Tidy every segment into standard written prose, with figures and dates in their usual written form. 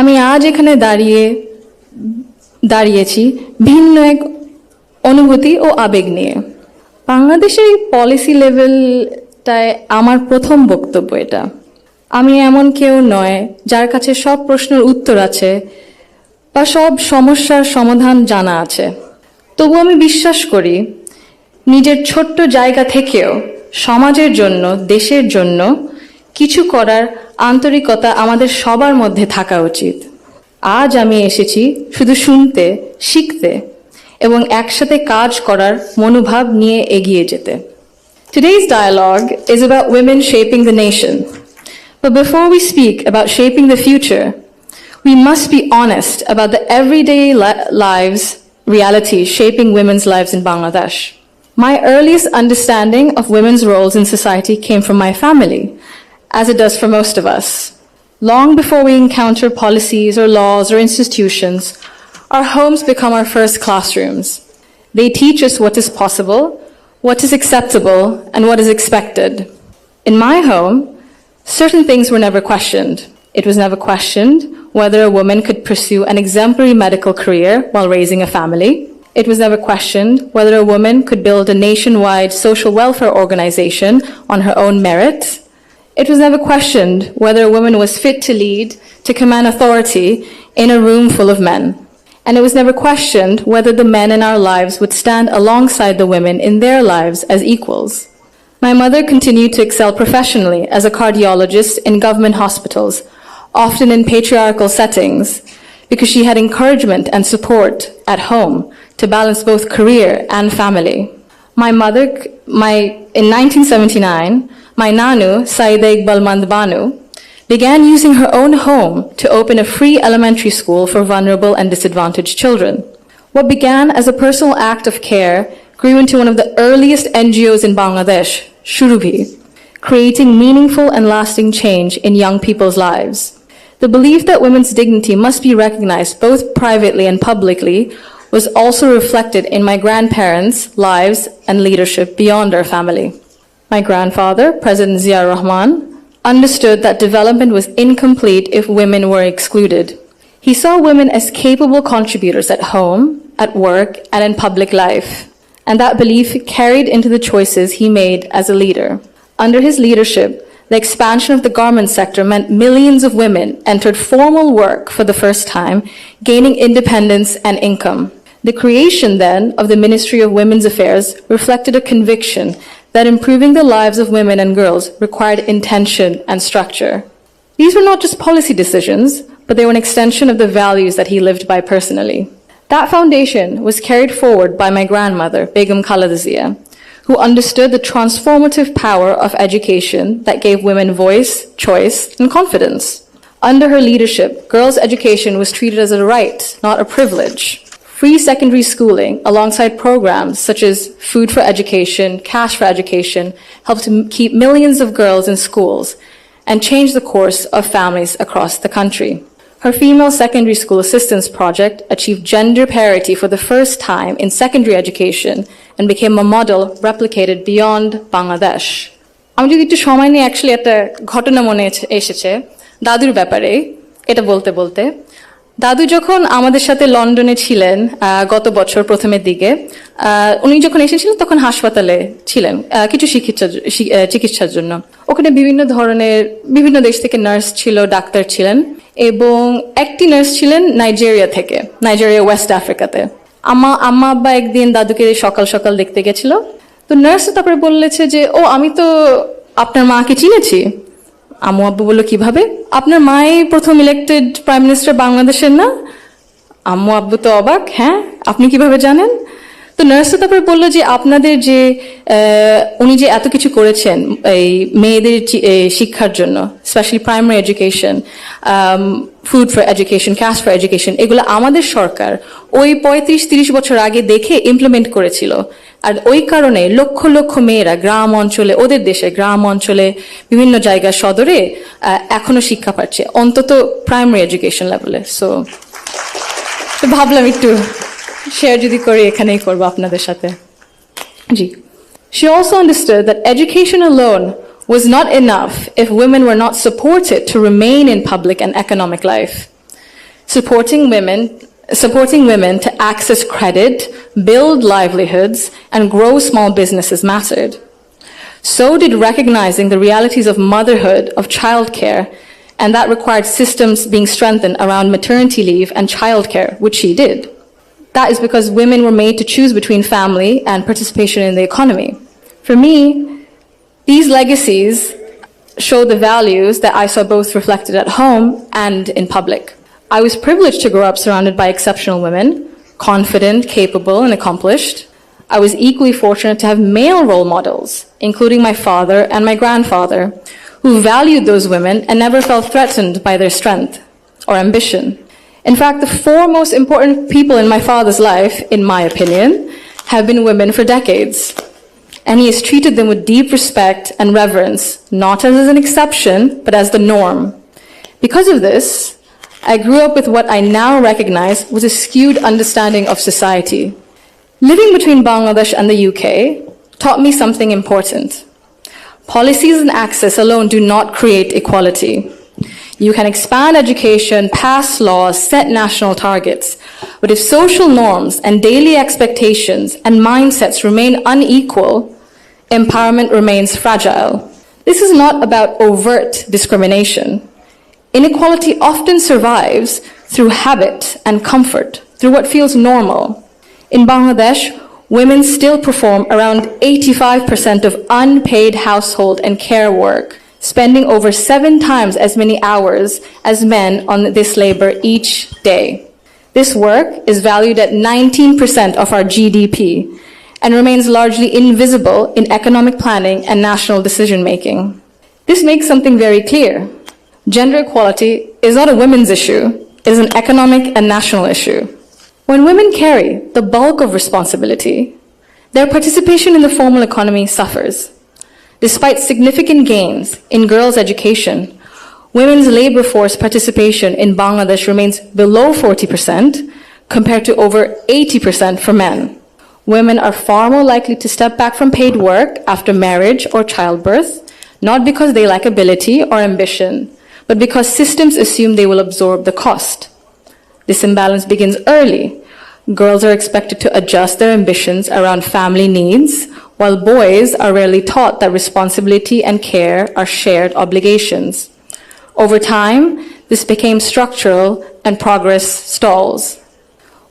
আমি আজ এখানে দাঁড়িয়েছি ভিন্ন এক অনুভূতি ও আবেগ নিয়ে। বাংলাদেশের পলিসি লেভেলটায় আমার প্রথম বক্তব্য এটা। আমি এমন কেউ নয় যার কাছে সব প্রশ্নের উত্তর আছে বা সব সমস্যার সমাধান জানা আছে। তবু আমি বিশ্বাস করি নিজের ছোট্ট জায়গা থেকেও সমাজের জন্য, দেশের জন্য কিছু করার আন্তরিকতা আমাদের সবার মধ্যে থাকা উচিত। আজ আমি এসেছি শুধু শুনতে, শিখতে এবং একসাথে কাজ করার মনোভাব নিয়ে এগিয়ে যেতে। Today's dialogue is about women shaping the nation. But before we speak about shaping the future, we must be honest about the everyday lives reality shaping women's lives in Bangladesh. My earliest understanding of women's roles in society came from my family, as it does for most of us. Long before we encounter policies or laws or institutions, our homes become our first classrooms. They teach us what is possible, what is acceptable, and what is expected. In my home, certain things were never questioned. It was never questioned whether a woman could pursue an exemplary medical career while raising a family. It was never questioned whether a woman could build a nationwide social welfare organization on her own merit. It was never questioned whether a woman was fit to lead, to command authority in a room full of men. And it was never questioned whether the men in our lives would stand alongside the women in their lives as equals. My mother continued to excel professionally as a cardiologist in government hospitals, often in patriarchal settings, because she had encouragement and support at home to balance both career and family. In 1979, my Nanu, Saida Iqbal Mandbanu, began using her own home to open a free elementary school for vulnerable and disadvantaged children. What began as a personal act of care grew into one of the earliest NGOs in Bangladesh, Shurubhi, creating meaningful and lasting change in young people's lives. The belief that women's dignity must be recognized both privately and publicly was also reflected in my grandparents' lives and leadership beyond our family. My grandfather, President Zia Rahman, understood that development was incomplete if women were excluded. He saw women as capable contributors at home, at work, and in public life, and that belief carried into the choices he made as a leader. Under his leadership, the expansion of the garment sector meant millions of women entered formal work for the first time, gaining independence and income. The creation then of the Ministry of Women's Affairs reflected a conviction that improving the lives of women and girls required intention and structure. These were not just policy decisions, but they were an extension of the values that he lived by personally. That foundation was carried forward by my grandmother, Begum Khaleda Zia, who understood the transformative power of education that gave women voice, choice, and confidence. Under her leadership, girls' education was treated as a right, not a privilege. Free secondary schooling, alongside programs such as Food for Education, Cash for Education, helped to keep millions of girls in schools and change the course of families across the country. Her female secondary school assistance project achieved gender parity for the first time in secondary education and became a model replicated beyond Bangladesh. আমি যদি একটু সময় নিয়ে actually একটা ঘটনা মনে এসেছে দাদুর ব্যাপারে, এটা বলতে দাদু যখন আমাদের সাথে লন্ডনে ছিলেন গত বছর প্রথমের দিকে, উনি যখন এসেছিলেন তখন হাসপাতালে ছিলেন কিছু চিকিৎসার জন্য। ওখানে বিভিন্ন দেশ থেকে নার্স ছিল, ডাক্তার ছিলেন, এবং একটি নার্স ছিলেন নাইজেরিয়া ওয়েস্ট আফ্রিকাতে। আম্মা আব্বা একদিন দাদুকে সকাল সকাল দেখতে গেছিল, তো নার্স তারপরে বলেছে যে ও আমি তো আপনার মাকে চিনেছি। আম্মু আব্বু বললো কিভাবে? আপনার মাই প্রথম ইলেক্টেড প্রাইম মিনিস্টার বাংলাদেশের না? আম্মু আব্বু তো অবাক, হ্যাঁ আপনি কিভাবে জানেন? তো নার্স তারপরে বললো যে আপনাদের যে উনি যে এত কিছু করেছেন এই মেয়েদের শিক্ষার জন্য, specially primary education, food for education, cash for education, এগুলো আমাদের সরকার ওই 35-30 বছর আগে দেখে ইমপ্লিমেন্ট করেছিল। আর ওই কারণে লক্ষ লক্ষ মেয়েরা গ্রাম অঞ্চলে, ওদের দেশে গ্রাম অঞ্চলে বিভিন্ন জায়গায় সদরে এখনো শিক্ষা পাচ্ছে, অন্তত প্রাইমারি এডুকেশন লেভেলে। সো ভাবলাম একটু শেয়ার যদি করি, এখানেই করবো আপনাদের সাথে। জি। She also understood that education alone was not enough if women were not supported to remain in public and economic life. supporting women to access credit, build livelihoods, and grow small businesses mattered. So did recognizing the realities of motherhood, of childcare, and that required systems being strengthened around maternity leave and childcare, which she did. That is because women were made to choose between family and participation in the economy. For me, these legacies show the values that I saw both reflected at home and in public. I was privileged to grow up surrounded by exceptional women, confident, capable, and accomplished. I was equally fortunate to have male role models, including my father and my grandfather, who valued those women and never felt threatened by their strength or ambition. In fact, the four most important people in my father's life, in my opinion, have been women for decades. And he has treated them with deep respect and reverence, not as an exception, but as the norm. Because of this, I grew up with what I now recognize was a skewed understanding of society. Living between Bangladesh and the UK taught me something important. Policies and access alone do not create equality. You can expand education, pass laws, set national targets, but if social norms and daily expectations and mindsets remain unequal, empowerment remains fragile. This is not about overt discrimination. Inequality often survives through habit and comfort, through what feels normal. In Bangladesh, women still perform around 85% of unpaid household and care work, spending over 7 times as many hours as men on this labor each day. This work is valued at 19% of our GDP and remains largely invisible in economic planning and national decision-making. This makes something very clear. Gender equality is not a women's issue, it is an economic and national issue. When women carry the bulk of responsibility, their participation in the formal economy suffers. Despite significant gains in girls' education, women's labor force participation in Bangladesh remains below 40% compared to over 80% for men. Women are far more likely to step back from paid work after marriage or childbirth, not because they lack ability or ambition, but because systems assume they will absorb the cost. This imbalance begins early. Girls are expected to adjust their ambitions around family needs, while boys are rarely taught that responsibility and care are shared obligations. Over time, this became structural and progress stalls.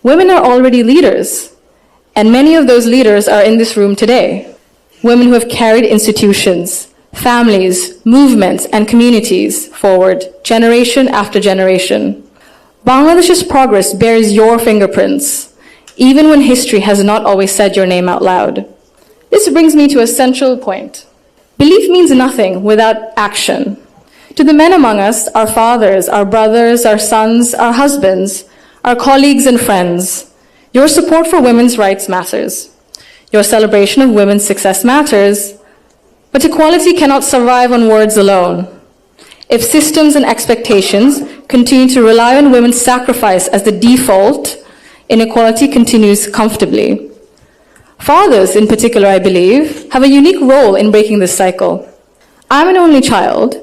Women are already leaders, and many of those leaders are in this room today. Women who have carried institutions, families, movements, and communities forward, generation after generation. Bangladesh's progress bears your fingerprints, even when history has not always said your name out loud. This brings me to a central point. Belief means nothing without action. To the men among us, our fathers, our brothers, our sons, our husbands, our colleagues and friends, your support for women's rights matters. Your celebration of women's success matters. But equality cannot survive on words alone. If systems and expectations continue to rely on women's sacrifice as the default, inequality continues comfortably. Fathers, in particular, I believe, have a unique role in breaking this cycle. I'm an only child,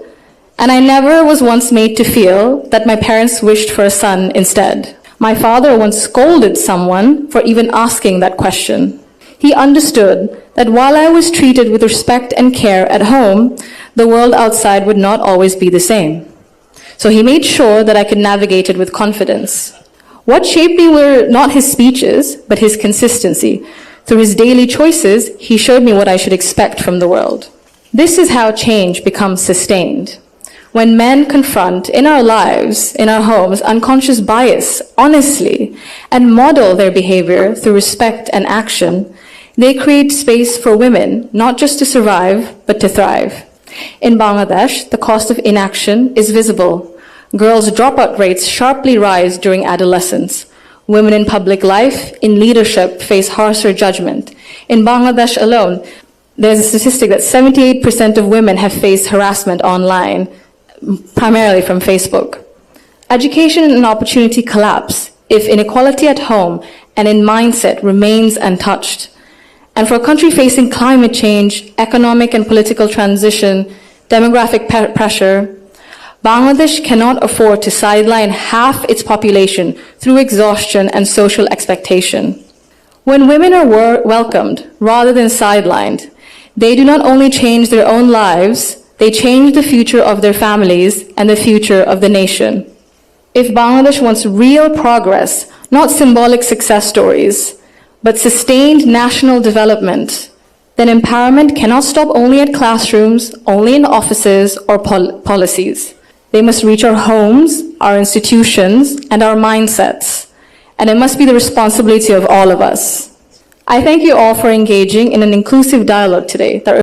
and I never was once made to feel that my parents wished for a son instead. My father once scolded someone for even asking that question. He understood that while I was treated with respect and care at home, the world outside would not always be the same. So he made sure that I could navigate it with confidence. What shaped me were not his speeches, but his consistency. Through his daily choices, he showed me what I should expect from the world. This is how change becomes sustained. When men confront in our lives, in our homes, unconscious bias honestly and model their behavior through respect and action, they create space for women not just to survive, but to thrive. In Bangladesh, the cost of inaction is visible. Girls' dropout rates sharply rise during adolescence. Women in public life, in leadership, face harsher judgment. In Bangladesh alone, there's a statistic that 78% of women have faced harassment online, primarily from Facebook. Education and opportunity collapse if inequality at home and in mindset remains untouched. And for a country facing climate change, economic and political transition, demographic pressure, Bangladesh cannot afford to sideline half its population through exhaustion and social expectation. When women are welcomed rather than sidelined, they do not only change their own lives, they change the future of their families and the future of the nation. If Bangladesh wants real progress, not symbolic success stories, but sustained national development, then empowerment cannot stop only at classrooms, only in offices or policies. They must reach our homes, our institutions, and our mindsets, and it must be the responsibility of all of us. I thank you all for engaging in an inclusive dialogue today that